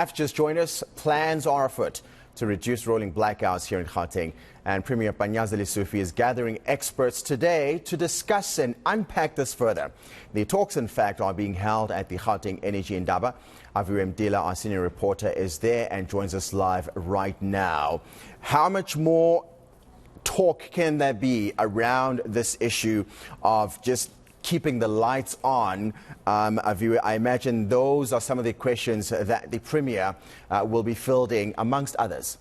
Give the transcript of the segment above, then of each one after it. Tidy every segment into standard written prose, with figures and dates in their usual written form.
Have just joined us. Plans are afoot to reduce rolling blackouts here in Gauteng. And Premier Panyaza Lesufi is gathering experts today to discuss and unpack this further. The talks, in fact, are being held at the Gauteng Energy Indaba. Aviwe Mtila, our senior reporter, is there and joins us live right now. How much more talk can there be around this issue of just keeping the lights on? Aviwe, I imagine those are some of the questions that the Premier will be fielding, amongst others.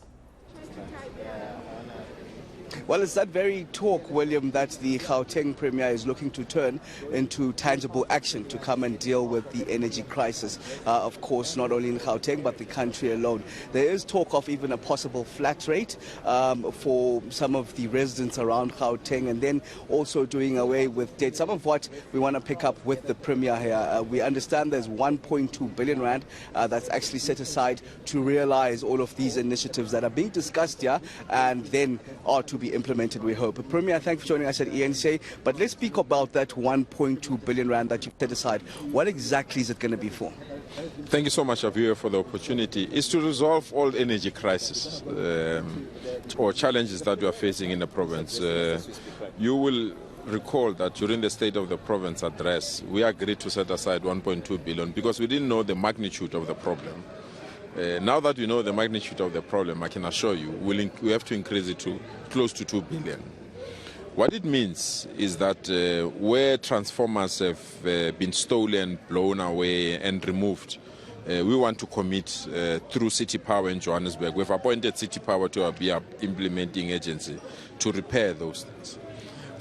Well, it's that very talk, William, that the Gauteng Premier is looking to turn into tangible action to come and deal with the energy crisis. Of course, not only in Gauteng, but the country alone. There is talk of even a possible flat rate for some of the residents around Gauteng, and then also doing away with debt. Some of what we want to pick up with the Premier here. We understand there's 1.2 billion rand that's actually set aside to realize all of these initiatives that are being discussed here and then are to be implemented, we hope. Premier, thanks for joining us at ENCA. But let's speak about that 1.2 billion rand that you've set aside. What exactly is it going to be for? Thank you so much, Aviwe, for the opportunity. It's to resolve all energy crises or challenges that we are facing in the province. You will recall that during the State of the Province address, we agreed to set aside 1.2 billion because we didn't know the magnitude of the problem. Now that we know the magnitude of the problem, I can assure you we have to increase it to close to 2 billion. What it means is that where transformers have been stolen, blown away and removed, we want to commit through City Power in Johannesburg. We've appointed City Power to be our implementing agency to repair those things.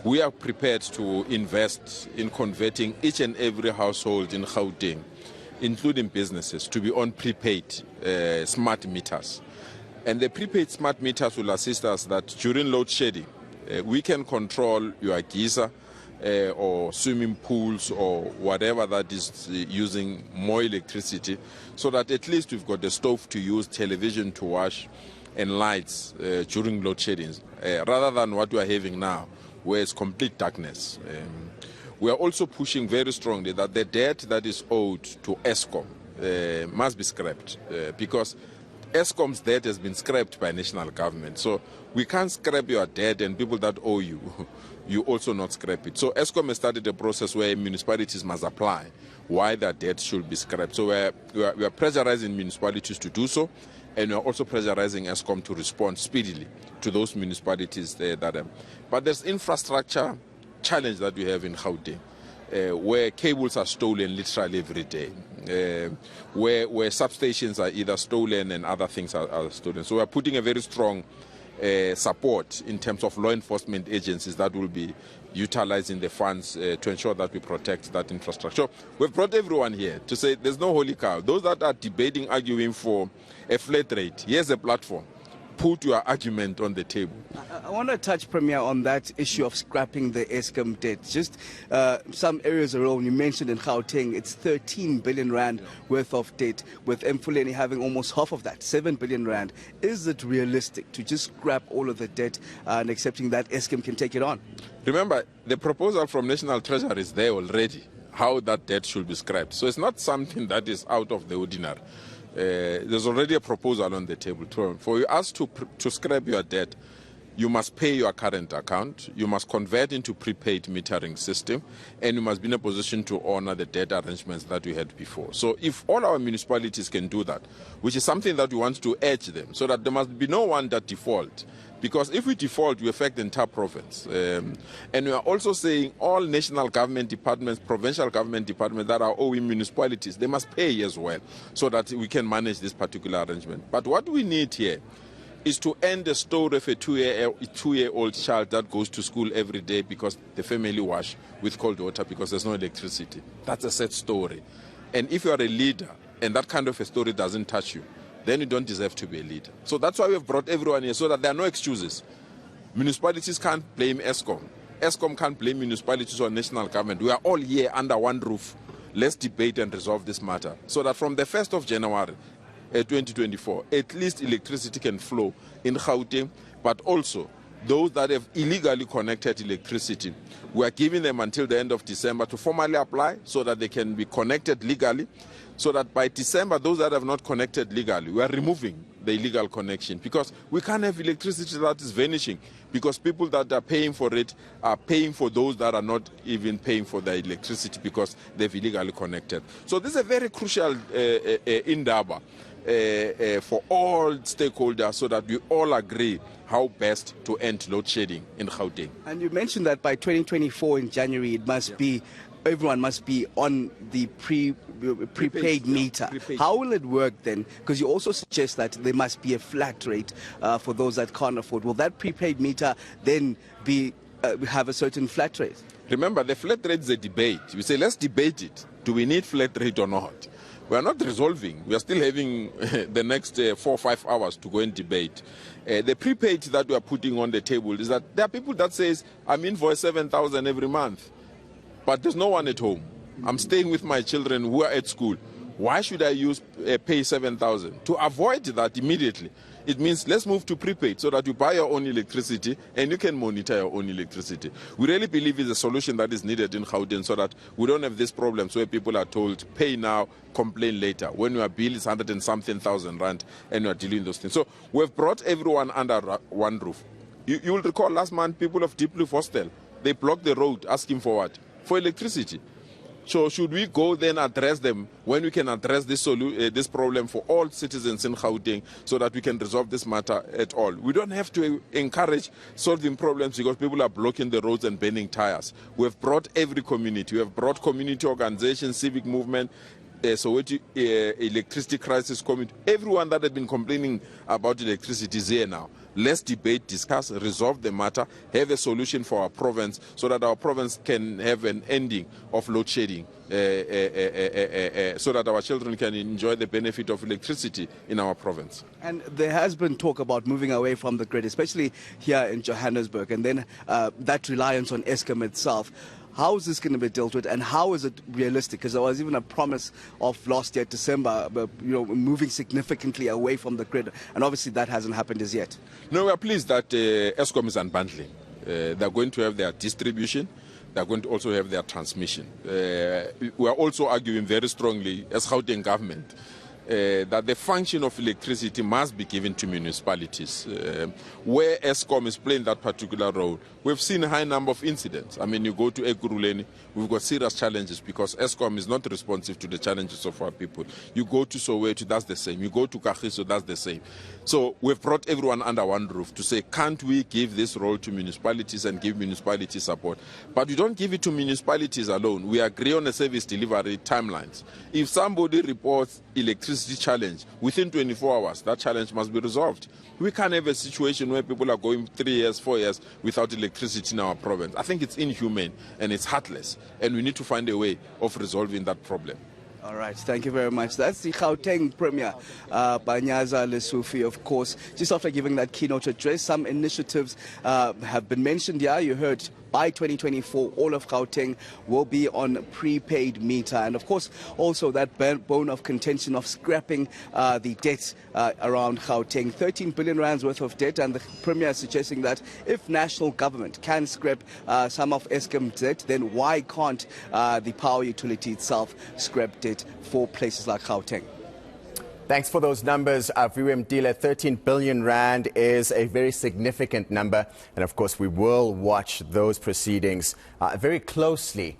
We are prepared to invest in converting each and every household in Gauteng, including businesses, to be on prepaid smart meters. And the prepaid smart meters will assist us that during load shedding, we can control your geyser or swimming pools or whatever that is using more electricity, so that at least we've got the stove to use, television to watch, and lights during load shedding, rather than what we are having now, where it's complete darkness. We are also pushing very strongly that the debt that is owed to Eskom must be scrapped because Eskom's debt has been scrapped by national government. So we can't scrap your debt and people that owe you, you also not scrap it. So Eskom has started a process where municipalities must apply why their debt should be scrapped. So we are pressurizing municipalities to do so, and we are also pressurizing Eskom to respond speedily to those municipalities but there's infrastructure challenge that we have in Gauteng, where cables are stolen literally every day, where substations are either stolen and other things are stolen. So we are putting a very strong support in terms of law enforcement agencies that will be utilizing the funds to ensure that we protect that infrastructure. We've brought everyone here to say there's no holy cow. Those that are debating, arguing for a flat rate, here's a platform. Put your argument on the table. I want to touch, Premier, on that issue of scrapping the Eskom debt. Just some areas around, you mentioned in Gauteng, it's 13 billion rand worth of debt, with Mfuleni having almost half of that, 7 billion rand. Is it realistic to just scrap all of the debt and accepting that Eskom can take it on? Remember, the proposal from National Treasury is there already, how that debt should be scrapped. So it's not something that is out of the ordinary. There's already a proposal on the table. For us to scrap your debt, you must pay your current account, you must convert into prepaid metering system, and you must be in a position to honor the debt arrangements that we had before. So if all our municipalities can do that, which is something that we want to urge them, so that there must be no one that default. Because if we default, we affect the entire province. And we are also saying all national government departments, provincial government departments that are owing municipalities, they must pay as well, so that we can manage this particular arrangement. But what we need here is to end the story of a two-year-old child that goes to school every day because the family wash with cold water because there's no electricity. That's a sad story. And if you are a leader and that kind of a story doesn't touch you, then you don't deserve to be a leader. So that's why we've brought everyone here, so that there are no excuses. Municipalities can't blame Eskom. Eskom can't blame municipalities or national government. We are all here under one roof. Let's debate and resolve this matter, so that from the 1st of January 2024, at least electricity can flow in Gauteng, but also those that have illegally connected electricity, we are giving them until the end of December to formally apply so that they can be connected legally, so that by December, those that have not connected legally, we are removing the illegal connection, because we can't have electricity that is vanishing, because people that are paying for it are paying for those that are not even paying for the electricity because they've illegally connected. So this is a very crucial Indaba for all stakeholders, so that we all agree how best to end load shedding in Gauteng. And you mentioned that by 2024 in January, it must be, everyone must be on the prepaid meter. Prepaid. How will it work then? Because you also suggest that there must be a flat rate for those that can't afford. Will that prepaid meter then be have a certain flat rate? Remember, the flat rate is a debate. We say, let's debate it. Do we need flat rate or not? We are not resolving. We are still having the next 4 or 5 hours to go and debate. The prepaid that we are putting on the table is that there are people that says, I'm in for 7,000 every month, but there's no one at home. I'm staying with my children who are at school. Why should I pay 7,000? To avoid that immediately, it means let's move to prepaid so that you buy your own electricity and you can monitor your own electricity. We really believe it's a solution that is needed in Gauteng, so that we don't have these problems where people are told, pay now, complain later, when your bill is 100 and something thousand rand and you are dealing with those things. So we've brought everyone under one roof. You will recall last month, people of Deep Blue Hostel, they blocked the road asking for what? For electricity. So should we go then address them when we can address this problem for all citizens in Gauteng, so that we can resolve this matter at all? We don't have to encourage solving problems because people are blocking the roads and burning tires. We have brought every community. We have brought community organizations, civic movement, electricity crisis committee. Everyone that had been complaining about electricity is here now. Let's debate, discuss, resolve the matter, have a solution for our province, so that our province can have an ending of load shedding, so that our children can enjoy the benefit of electricity in our province. And there has been talk about moving away from the grid, especially here in Johannesburg, and then that reliance on Eskom itself. How is this going to be dealt with, and how is it realistic? Because there was even a promise of last year, December, moving significantly away from the grid, and obviously that hasn't happened as yet. No, we are pleased that Eskom is unbundling. They're going to have their distribution. They're going to also have their transmission. We are also arguing very strongly as Gauteng government that the function of electricity must be given to municipalities. Where Eskom is playing that particular role, we've seen a high number of incidents. I mean, you go to Ekurhuleni, we've got serious challenges because Eskom is not responsive to the challenges of our people. You go to Soweto, that's the same. You go to Kagiso, that's the same. So we've brought everyone under one roof to say, can't we give this role to municipalities and give municipalities support? But we don't give it to municipalities alone. We agree on a service delivery timelines. If somebody reports electricity challenge within 24 hours, that challenge must be resolved. We can't have a situation where people are going 3 years, 4 years without electricity in our province. I think it's inhumane and it's heartless, and we need to find a way of resolving that problem. All right, thank you very much. That's the Gauteng Premier, Panyaza Lesufi, of course. Just after giving that keynote address, some initiatives have been mentioned here. You heard by 2024, all of Gauteng will be on prepaid meter. And of course, also that bone of contention of scrapping the debt around Gauteng. 13 billion rands worth of debt, and the Premier is suggesting that if national government can scrap some of Eskom's debt, then why can't the power utility itself scrap debt for places like Gauteng? Thanks for those numbers, Aviwe Mtila. 13 billion rand is a very significant number. And of course, we will watch those proceedings very closely.